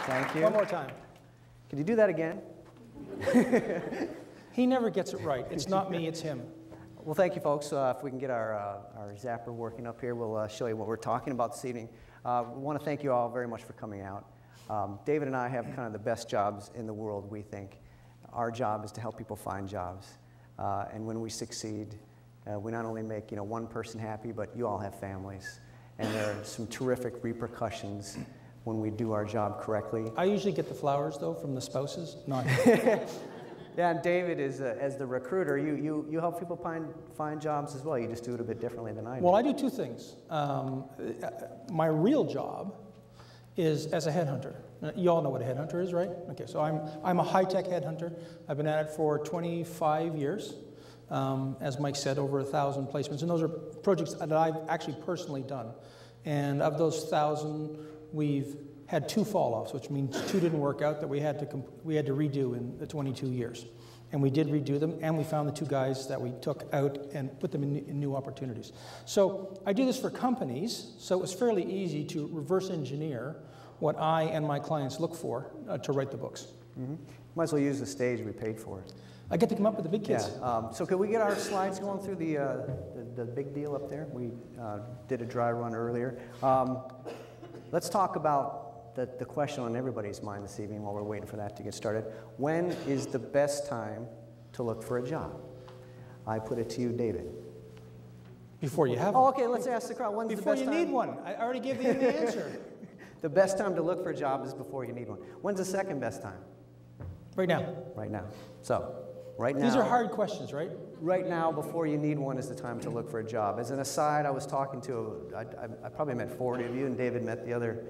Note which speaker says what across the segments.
Speaker 1: Thank you.
Speaker 2: One more time.
Speaker 1: Could you do that again?
Speaker 2: He never gets it right. It's not me, it's him.
Speaker 1: Well, thank you, folks. If we can get our zapper working up here, we'll show you what we're talking about this evening. We want to thank you all very much for coming out. David and I have kind of the best jobs in the world, we think. Our job is to help people find jobs. And when we succeed, we not only make one person happy, but you all have families. And there are some terrific repercussions when we do our job correctly.
Speaker 2: I usually get the flowers, though, from the spouses. No.
Speaker 1: Yeah, and David is, as the recruiter, you help people find jobs as well. You just do it a bit differently than I do.
Speaker 2: Well, I do two things. My real job is as a headhunter. You all know what a headhunter is, right? Okay, so I'm a high-tech headhunter. I've been at it for 25 years. As Mike said, over 1,000 placements. And those are projects that I've actually personally done. And of those 1,000, we've had 2 fall-offs, which means 2 didn't work out that we had to redo in the 22 years. And we did redo them, and we found the 2 guys that we took out and put them in new opportunities. So I do this for companies, so it was fairly easy to reverse engineer what I and my clients look for to write the books.
Speaker 1: Mm-hmm. Might as well use the stage we paid for.
Speaker 2: I get to come up with the big kids.
Speaker 1: Yeah. So could we get our slides going through the big deal up there? We did a dry run earlier. Let's talk about the question on everybody's mind this evening while we're waiting for that to get started. When is the best time to look for a job? I put it to you, David.
Speaker 2: Before you have
Speaker 1: one.
Speaker 2: one.
Speaker 1: Oh, okay, let's ask the crowd. When's
Speaker 2: before
Speaker 1: the best time?
Speaker 2: Before you need one. I already gave you the answer.
Speaker 1: The best time to look for a job is before you need one. When's the second best time?
Speaker 2: Right now.
Speaker 1: Right now. So, right now.
Speaker 2: These are hard questions, right?
Speaker 1: Right now, before you need one, is the time to look for a job. As an aside, I was talking to, I probably met 40 of you, and David met the other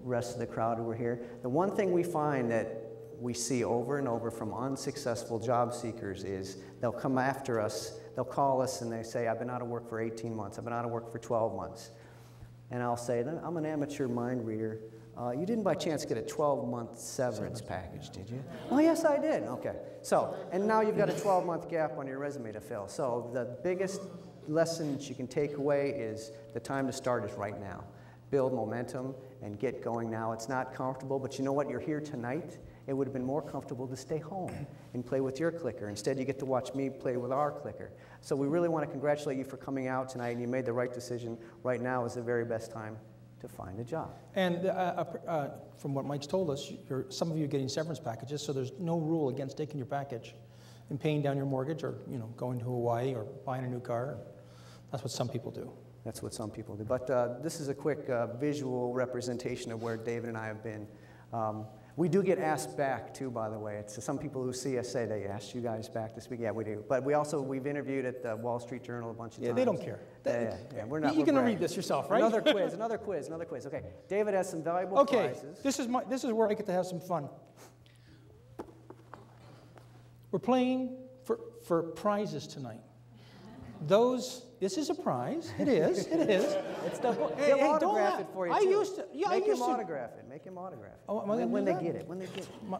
Speaker 1: rest of the crowd who were here. The one thing we find that we see over and over from unsuccessful job seekers is they'll come after us, they'll call us and they say, I've been out of work for 18 months, I've been out of work for 12 months. And I'll say, I'm an amateur mind reader. You didn't by chance get a 12-month severance package, did you? Oh, yes, I did. Okay. So, and now you've got a 12-month gap on your resume to fill. So the biggest lesson you can take away is the time to start is right now. Build momentum and get going now. It's not comfortable, but you know what? You're here tonight. It would have been more comfortable to stay home and play with your clicker. Instead, you get to watch me play with our clicker. So we really want to congratulate you for coming out tonight, and you made the right decision. Right now is the very best time to find a job.
Speaker 2: And from what Mike's told us, some of you are getting severance packages, so there's no rule against taking your package and paying down your mortgage or going to Hawaii or buying a new car. That's what some people do.
Speaker 1: That's what some people do. But this is a quick visual representation of where David and I have been. We do get asked back, too, by the way. It's some people who see us say, they asked you guys back this week. Yeah, we do. But we've interviewed at the Wall Street Journal a bunch of times.
Speaker 2: Yeah, they don't care.
Speaker 1: Yeah, we're not.
Speaker 2: You're going to read this yourself, right?
Speaker 1: Another quiz. Okay, David has some valuable prizes.
Speaker 2: This is where I get to have some fun. We're playing for prizes tonight. This is a prize. It is.
Speaker 1: It's the book. He'll autograph it for you, too. Make him autograph it.
Speaker 2: Oh,
Speaker 1: when they get it.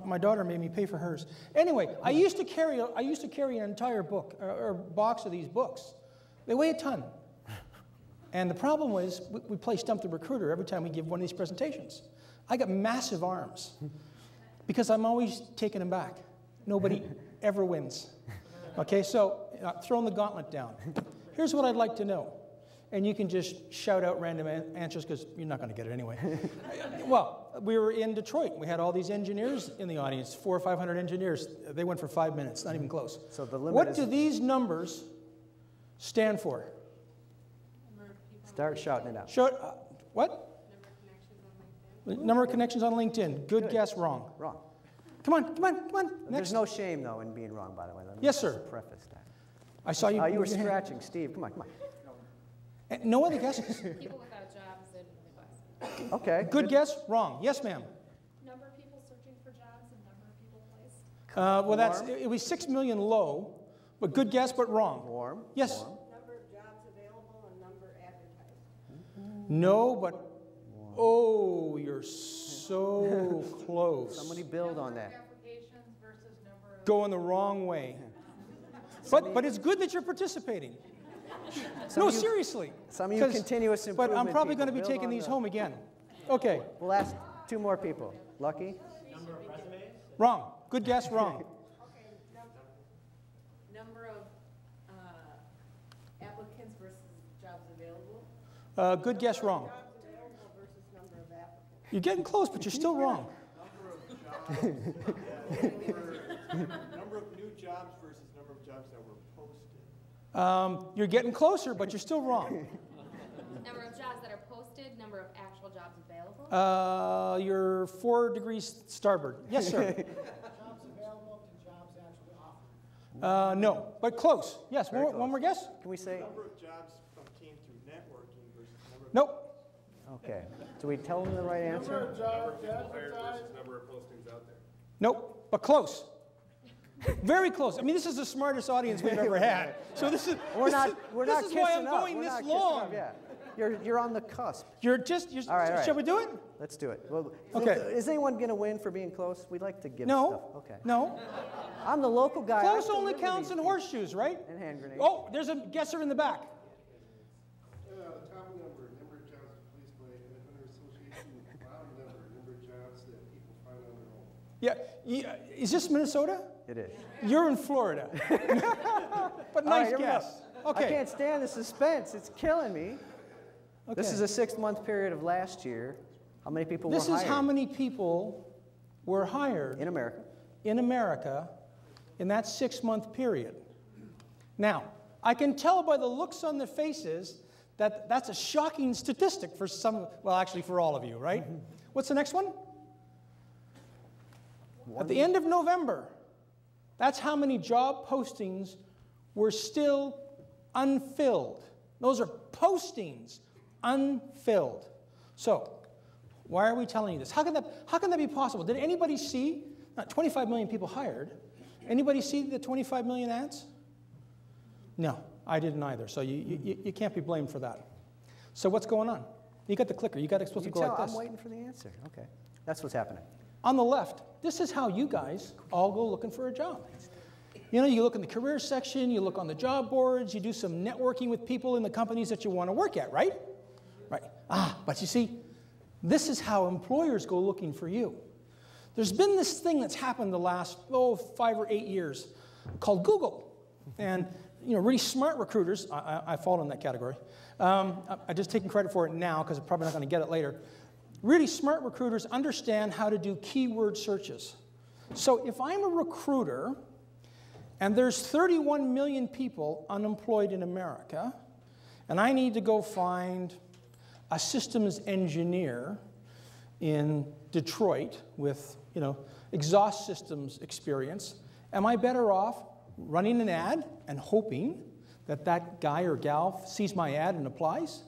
Speaker 2: My daughter made me pay for hers. Anyway, I used to carry an entire book or box of these books. They weigh a ton. And the problem was we play Stump the Recruiter every time we give one of these presentations. I got massive arms because I'm always taking them back. Nobody ever wins. Okay, so throwing the gauntlet down. Here's what I'd like to know. And you can just shout out random answers because you're not going to get it anyway. Well, we were in Detroit. We had all these engineers in the audience, 400 or 500 engineers. They went for 5 minutes, not even close.
Speaker 1: So the limit
Speaker 2: what do these numbers stand for?
Speaker 1: Start shouting it out.
Speaker 2: What? Number of connections on LinkedIn. Good guess, wrong.
Speaker 1: Wrong.
Speaker 2: Come on.
Speaker 1: There's no shame, though, in being wrong, by the way.
Speaker 2: Yes, sir.
Speaker 1: Preface that.
Speaker 2: I saw you.
Speaker 1: You were scratching, Steve. Come on.
Speaker 2: No other guesses?
Speaker 3: People without jobs in the Midwest.
Speaker 1: Okay.
Speaker 2: Good guess, wrong. Yes, ma'am.
Speaker 3: Number of people searching for jobs and number of people placed.
Speaker 2: Well, it was 6 million low, but good guess, but wrong.
Speaker 1: Warm.
Speaker 2: Yes.
Speaker 4: Number of jobs available and number advertised.
Speaker 2: No, but oh, you're so close.
Speaker 1: Somebody build on that.
Speaker 3: Applications versus number of
Speaker 2: Going the wrong way. But it's good that you're participating. No, seriously.
Speaker 1: Some of you continuous improvement.
Speaker 2: But I'm probably going to be
Speaker 1: people,
Speaker 2: taking these home again. Okay.
Speaker 1: We'll ask. Two more people. Lucky?
Speaker 2: Wrong. Good guess, wrong.
Speaker 4: Okay, number of applicants versus jobs available?
Speaker 2: Good guess, wrong.
Speaker 4: Jobs available versus number of applicants.
Speaker 2: You're getting close, but you're still wrong.
Speaker 5: Number of new jobs versus number of jobs that were posted.
Speaker 2: You're getting closer, but you're still wrong.
Speaker 6: Number of jobs that are posted, number of actual jobs available.
Speaker 2: You're 4 degrees starboard. Yes, sir.
Speaker 7: Jobs available to jobs actually offered.
Speaker 2: No, but close. Yes,
Speaker 1: Very
Speaker 2: one more guess?
Speaker 1: Can we say?
Speaker 5: Number of jobs obtained through networking versus number of
Speaker 2: Nope.
Speaker 1: Okay. Do we tell them the right answer?
Speaker 2: Nope, but close. Very close. I mean, this is the smartest audience we've ever had. So this is
Speaker 1: We're not
Speaker 2: this is why I'm
Speaker 1: kissing up.
Speaker 2: going
Speaker 1: We're
Speaker 2: this
Speaker 1: not kissing
Speaker 2: long.
Speaker 1: up, yeah. You're on the cusp.
Speaker 2: You're
Speaker 1: All right.
Speaker 2: Shall we do it?
Speaker 1: Let's do it. Well,
Speaker 2: Okay.
Speaker 1: Is anyone going to win for being close? We'd like to give
Speaker 2: No.
Speaker 1: stuff. Okay.
Speaker 2: No.
Speaker 1: I'm the local guy.
Speaker 2: Close
Speaker 1: I
Speaker 2: only
Speaker 1: deliver
Speaker 2: counts
Speaker 1: these
Speaker 2: in horseshoes, right?
Speaker 1: And hand grenades.
Speaker 2: Oh, there's a guesser in the back.
Speaker 8: Top number of jobs placed by Independent Association, bottom number of jobs that people find on their own.
Speaker 2: Yeah. Is this Minnesota?
Speaker 1: It is.
Speaker 2: You're in Florida. But
Speaker 1: All right,
Speaker 2: nice
Speaker 1: here we go.
Speaker 2: guess.
Speaker 1: I
Speaker 2: Okay.
Speaker 1: can't stand the suspense. It's killing me.
Speaker 2: Okay.
Speaker 1: This is a 6-month period of last year. How many people
Speaker 2: This
Speaker 1: were
Speaker 2: is
Speaker 1: hired?
Speaker 2: how many people were hired
Speaker 1: In America.
Speaker 2: in America in that 6-month period. Now, I can tell by the looks on the faces that that's a shocking statistic for some, well, actually for all of you, right? What's the next one? At the end of November, that's how many job postings were still unfilled. Those are postings, unfilled. So, why are we telling you this? How can that be possible? Did anybody see, not 25 million people hired, anybody see the 25 million ads? No, I didn't either, so you can't be blamed for that. So what's going on? You got the clicker, you got it supposed to go like this.
Speaker 1: I'm waiting for the answer. Okay. That's what's happening.
Speaker 2: On the left, this is how you guys all go looking for a job. You know, you look in the career section, you look on the job boards, you do some networking with people in the companies that you want to work at, right? Right. But you see, this is how employers go looking for you. There's been this thing that's happened the last, 5 or 8 years called Google. And, really smart recruiters, I fall in that category. I'm just taking credit for it now because I'm probably not going to get it later. Really smart recruiters understand how to do keyword searches. So if I'm a recruiter and there's 31 million people unemployed in America, and I need to go find a systems engineer in Detroit with, exhaust systems experience, am I better off running an ad and hoping that that guy or gal sees my ad and applies?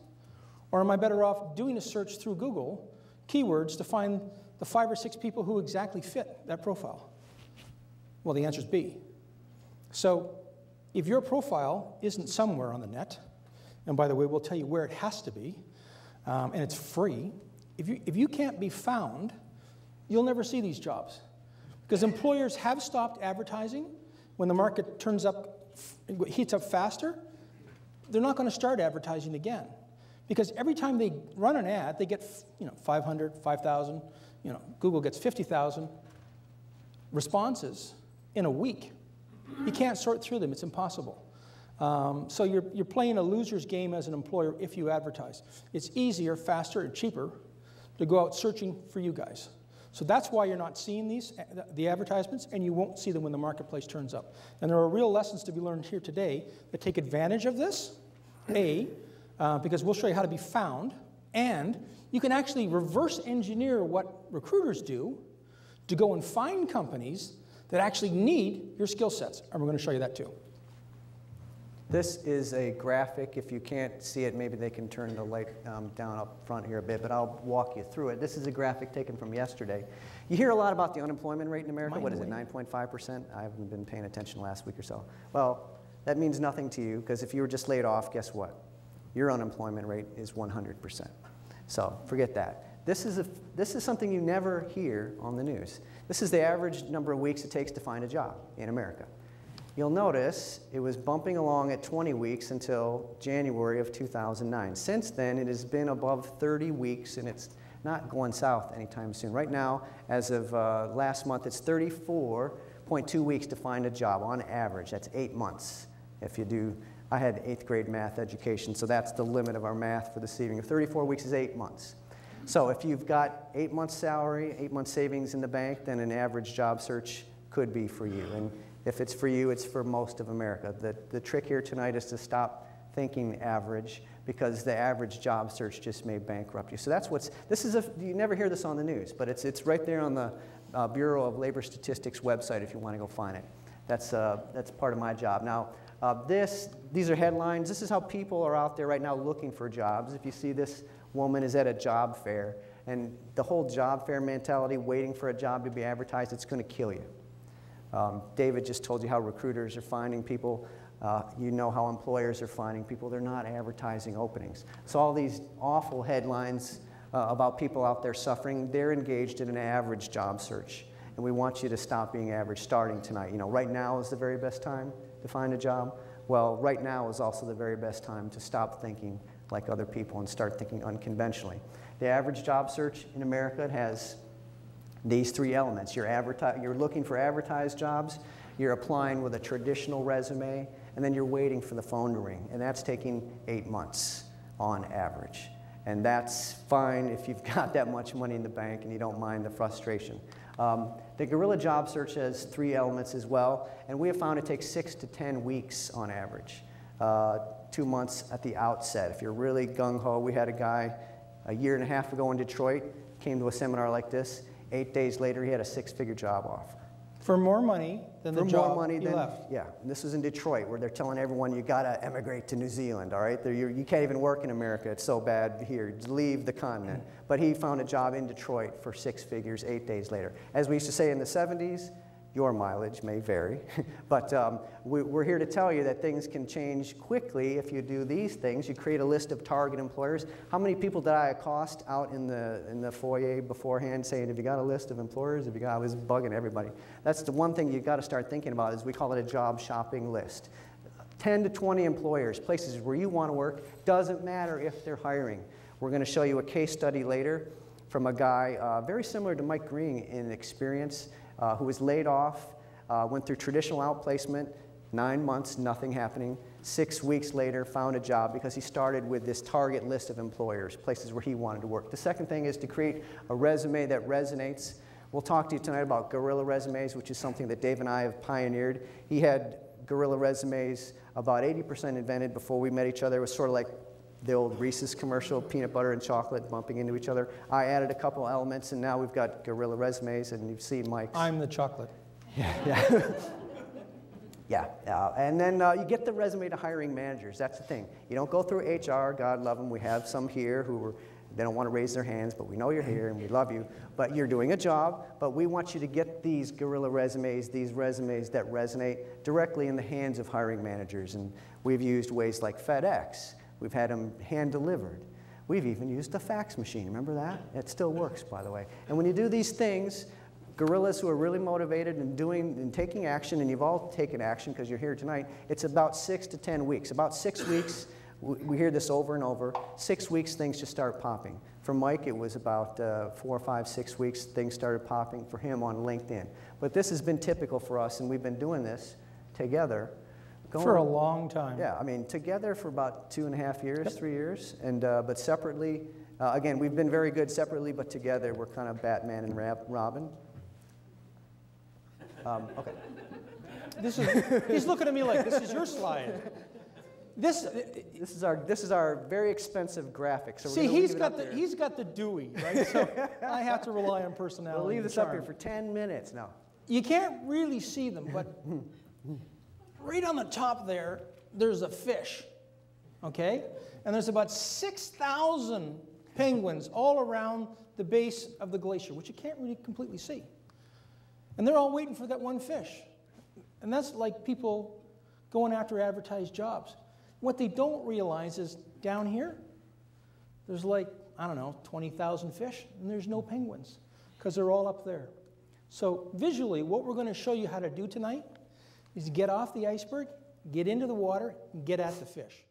Speaker 2: Or am I better off doing a search through Google, keywords, to find the 5 or 6 people who exactly fit that profile? Well, the answer is B. So if your profile isn't somewhere on the net, and by the way, we'll tell you where it has to be, and it's free, if you can't be found, you'll never see these jobs. Because employers have stopped advertising. When the market heats up faster, they're not going to start advertising again. Because every time they run an ad, they get 500, 5,000, Google gets 50,000 responses in a week. You can't sort through them, it's impossible. So you're playing a loser's game as an employer if you advertise. It's easier, faster, and cheaper to go out searching for you guys. So that's why you're not seeing the advertisements, and you won't see them when the marketplace turns up. And there are real lessons to be learned here today that take advantage of this, because we'll show you how to be found, and you can actually reverse engineer what recruiters do to go and find companies that actually need your skill sets. And we're going to show you that too.
Speaker 1: This is a graphic. If you can't see it, maybe they can turn the light down up front here a bit, but I'll walk you through it. This is a graphic taken from yesterday. You hear a lot about the unemployment rate in America. What is it, 9.5%? I haven't been paying attention last week or so. Well, that means nothing to you, because if you were just laid off, guess what? Your unemployment rate is 100%. So forget that. This is something you never hear on the news. This is the average number of weeks it takes to find a job in America. You'll notice it was bumping along at 20 weeks until January of 2009. Since then, it has been above 30 weeks, and it's not going south anytime soon. Right now, as of last month, it's 34.2 weeks to find a job on average. That's 8 months. If you do, I had 8th grade math education, so that's the limit of our math for this evening. 34 weeks is 8 months. So if you've got 8 months salary, 8 months savings in the bank, then an average job search could be for you. And if it's for you, it's for most of America. The trick here tonight is to stop thinking average, because the average job search just may bankrupt you. So that's what's, you never hear this on the news, but it's right there on the Bureau of Labor Statistics website if you want to go find it. That's part of my job. Now, these are headlines. This is how people are out there right now looking for jobs. If you see this woman is at a job fair, and the whole job fair mentality, waiting for a job to be advertised, it's going to kill you. David just told you how recruiters are finding people. You know how employers are finding people. They're not advertising openings. So all these awful headlines about people out there suffering, they're engaged in an average job search. And we want you to stop being average starting tonight. You know, right now is the very best time to find a job. Well, right now is also the very best time to stop thinking like other people and start thinking unconventionally. The average job search in America has these 3 elements. You're looking for advertised jobs, you're applying with a traditional resume, and then you're waiting for the phone to ring. And that's taking 8 months on average. And that's fine if you've got that much money in the bank and you don't mind the frustration. The Guerrilla job search has 3 elements as well, and we have found it takes 6 to 10 weeks on average. 2 months at the outset. If you're really gung-ho, we had a guy a year and a half ago in Detroit, came to a seminar like this. 8 days later, he had a 6-figure job offer.
Speaker 2: For more money than the job he left.
Speaker 1: Yeah, and this was in Detroit, where they're telling everyone you got to emigrate to New Zealand, all right? You can't even work in America. It's so bad here. Leave the continent. But he found a job in Detroit for 6 figures 8 days later. As we used to say in the 70s, your mileage may vary, but we're here to tell you that things can change quickly if you do these things. You create a list of target employers. How many people did I accost out in the foyer beforehand saying, have you got a list of employers? Have you got, I was bugging everybody. That's the one thing you've got to start thinking about, is we call it a job shopping list. 10 to 20 employers, places where you want to work. Doesn't matter if they're hiring. We're going to show you a case study later from a guy very similar to Mike Green in experience, who was laid off, went through traditional outplacement, 9 months, nothing happening. 6 weeks later, found a job because he started with this target list of employers, places where he wanted to work. The second thing is to create a resume that resonates. We'll talk to you tonight about Guerrilla Resumes, which is something that Dave and I have pioneered. He had Guerrilla Resumes about 80% invented before we met each other. It was sort of like the old Reese's commercial, peanut butter and chocolate bumping into each other. I added a couple elements, and now we've got Guerrilla Resumes, and you've seen Mike's.
Speaker 2: I'm the chocolate.
Speaker 1: Yeah. Yeah. And then you get the resume to hiring managers. That's the thing. You don't go through HR. God love them. We have some here they don't want to raise their hands, but we know you're here and we love you. But you're doing a job, but we want you to get these Guerrilla Resumes, these resumes that resonate directly in the hands of hiring managers. And we've used ways like FedEx. We've had them hand-delivered. We've even used the fax machine. Remember that? It still works, by the way. And when you do these things, guerrillas who are really motivated and taking action, and you've all taken action because you're here tonight, it's about 6 to 10 weeks. About 6 weeks, we hear this over and over. 6 weeks, things just start popping. For Mike, it was about 4, 5, 6 weeks, things started popping for him on LinkedIn. But this has been typical for us, and we've been doing this together.
Speaker 2: For a long time.
Speaker 1: Yeah, I mean, together for about 2.5 years, yep. 3 years, and but separately, again, we've been very good separately, but together we're kind of Batman and Robin. Okay.
Speaker 2: He's looking at me like, this is your slide. This
Speaker 1: is our very expensive graphic. So
Speaker 2: see, he's got the Dewey, right? So I have to rely on personality.
Speaker 1: We'll leave this up here for 10 minutes now.
Speaker 2: You can't really see them, but right on the top there, there's a fish, okay? And there's about 6,000 penguins all around the base of the glacier, which you can't really completely see. And they're all waiting for that one fish. And that's like people going after advertised jobs. What they don't realize is down here, there's like, I don't know, 20,000 fish, and there's no penguins because they're all up there. So visually, what we're going to show you how to do tonight is get off the iceberg, get into the water, and get at the fish.